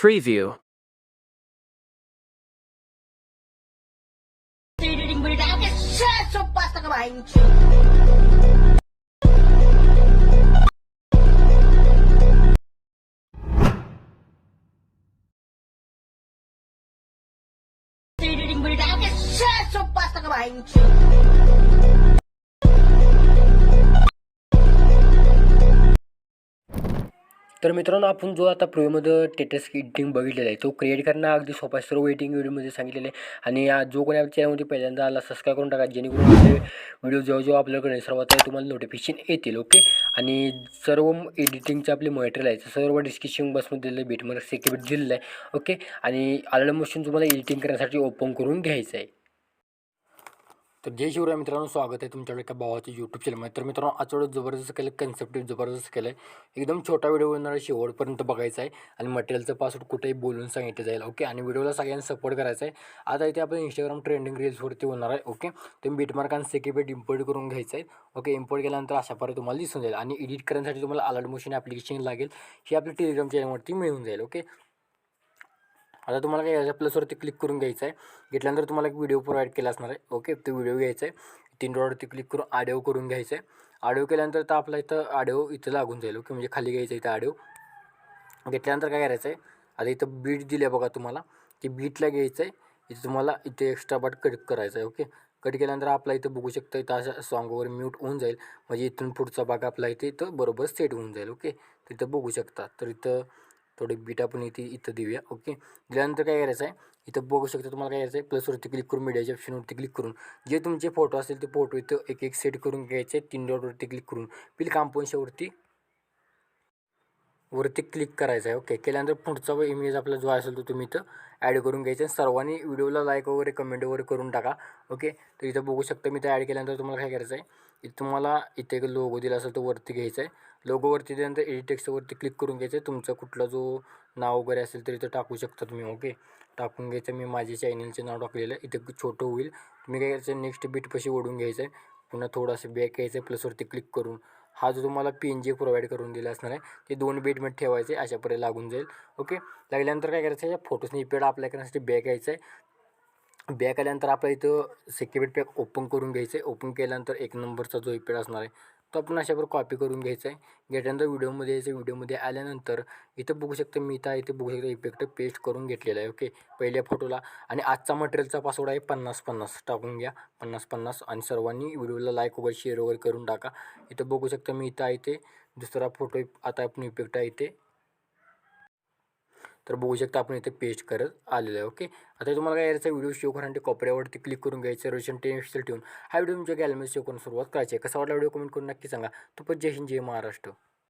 Preview. Editing berita oke sesupas kebahin. Editing berita oke sesupas kebahin. तर मित्रांनो, आपण जो आता प्रोमध्ये टेटस एडिटिंग बघितलेला आहे तो क्रिएट करणं अगदी सोपा आहे. सर्व एडिटिंग व्हिडिओमध्ये सांगितलेले आहे. आणि जो कोणी आपल्या चॅनलमध्ये पहिल्यांदा आला सबस्क्राईब करून टाका, जेणेकरून आपले व्हिडिओ जेव्हा अपलोड करेल सर्वात आधी तुम्हाला नोटिफिकेशन येतील. ओके. आणि सर्व एडिटिंगचे आपले मटेरियल आहे सर्व डिस्क्रिप्शन बॉक्समध्ये दिलेलं आहे. बीटमार्क सेक्युरिटी दिलेलं आहे. ओके. आणि आलड मोशन तुम्हाला एडिटिंग करण्यासाठी ओपन करून घ्यायचं आहे. तर जय शिवराय मित्रांनो, स्वागत आहे तुमच्याकडे एका भावाच्या यूट्यूब चॅनलमध्ये. तर मित्रांनो, आजवळ जबरदस्त केलं, कन्सेप्ट जबरदस्त केलं आहे. एकदम छोटा व्हिडिओ होणार आहे, शेवटपर्यंत बघायचा आहे. आणि मटेरियलचं पासवर्ड कुठेही बोलून सांगितलं जाईल. ओके. आणि व्हिडिओला सगळ्यांनी सपोर्ट करायचा आहे. आता इथे आपण इंस्टाग्राम ट्रेंडिंग रील्सवरती होणार आहे. ओके. तुम्ही बीटमार्क आणि सेक्युरिटी इम्पोर्ट करून घ्यायचं आहे. ओके. इम्पोर्ट केल्यानंतर अशा प्रकारे तुम्हाला दिसून जाईल. आणि एडिट करण्यासाठी तुम्हाला अलर्ट मोशन ॲप्लिकेशन लागेल, हे आपल्या टेलिग्राम चॅनलवरती मिळून जाईल. ओके. आता तुम्हाला काय करायचं, प्लसवरती क्लिक करून घ्यायचं आहे. घेतल्यानंतर तुम्हाला एक व्हिडिओ प्रोव्हाइड केला असणार आहे. ओके. तो व्हिडिओ घ्यायचा आहे, 3 डॉटवरती क्लिक करून ऑडिओ करून घ्यायचं आहे. ऑडिओ केल्यानंतर तर आपला इथं ऑडिओ इथं लागून जाईल. ओके. म्हणजे खाली घ्यायचं इथं ऑडिओ घेतल्यानंतर काय करायचं आहे, आता इथं बीट दिली आहे बघा तुम्हाला, ती बीटला घ्यायचं आहे. इथं तुम्हाला इथे एक्स्ट्रा पार्ट कट करायचा आहे. ओके. कट केल्यानंतर आपला इथं बघू शकता, इथं असं सॉन्ग वगैरे म्यूट होऊन जाईल. म्हणजे इथून पुढचा भाग आपला इथं बरोबर सेट होऊन जाईल. ओके. तिथं बघू शकता. तर इथं थोडी बीट आपण इथं देऊया. ओके. दिल्यानंतर काय करायचं आहे, इथं बघू शकता तुम्हाला काय करायचं आहे, प्लसवरती क्लिक करून मीडियाच्या ऑप्शनवरती क्लिक करून जे तुमचे फोटो असेल ते फोटो इथं एक सेट करून घ्यायचे. 3 डॉटवरती क्लिक करून फिल कंपोजिशनवरती क्लिक करायचं आहे. ओके. केल्यानंतर पुढचा इमेज आपला जो असेल तो तुम्ही इथं ॲड करून घ्यायचा. सर्वांनी व्हिडिओला लाईक वगैरे कमेंट वगैरे करून टाका. ओके. तर इथं बघू शकता, मी इथं ॲड केल्यानंतर तुम्हाला काय करायचं आहे, इथं तुम्हाला इथे एक लोगो दिला असेल तो वरती घ्यायचा आहे. लोगोवरती दिल्यानंतर एडिट टेक्स्टवरती क्लिक करून घ्यायचं आहे. तुमचा कुठला जो नाव वगैरे असेल तर इथं टाकू शकता तुम्ही. ओके. टाकून घ्यायचं. मी माझे चॅनलचे नाव टाकलेलं आहे. इथं छोटं होईल. तुम्ही काय करायचं, नेक्स्ट बीटपाशी ओढून घ्यायचं आहे. पुन्हा थोडंसं बॅक यायचं आहे, प्लसवरती क्लिक करून हा जो तुम्हाला PNG प्रोव्हाइड करून दिला असणार आहे ते 2 बीटमध्ये ठेवायचे, अशापर्यंत लागून जाईल. ओके. लागल्यानंतर काय करायचं आहे, फोटोसनी इफेक्ट अप्लाय करण्यासाठी बॅक यायचं आहे. बॅक आल्यानंतर आपल्या इथं सिक्युरिटी पॅक ओपन करून घ्यायचं आहे. ओपन केल्यानंतर 1 नंबरचा जो इफेक्ट असणार आहे तो आपण अशाप्रकारे कॉपी करून घ्यायचा आहे. घेतल्यानंतर व्हिडिओमध्ये यायचं. व्हिडिओमध्ये आल्यानंतर इथं बघू शकता, मी इथं बघू शकता इफेक्ट पेस्ट करून घेतलेला आहे. ओके. पहिल्या फोटोला. आणि आजचा मटेरियलचा पासवर्ड आहे 50-50 टाकून घ्या. 50-50 आणि सर्वांनी व्हिडिओला लाईक वगैरे शेअर वगैरे करून टाका. इथं बघू शकता, मी इथं आहे ते दुसरा फोटो आता आपण इफेक्ट आहे इथे, तर बघू शकता आपण इथे पेस्ट करत आलेलं आहे. ओके. आता तुम्हाला काय करायचं, व्हिडिओ सेव्ह करण्यासाठी कोपऱ्यावरती क्लिक करून घ्यायचं. रोशन 10 ठेवून हा व्हिडिओ तुमच्या गॅलरीमध्ये सेव्ह करून सुरुवात करायची आहे. कसा वाटला व्हिडिओ कमेंट करून नक्की सांगा. तो पण जय हिंद, जय महाराष्ट्र.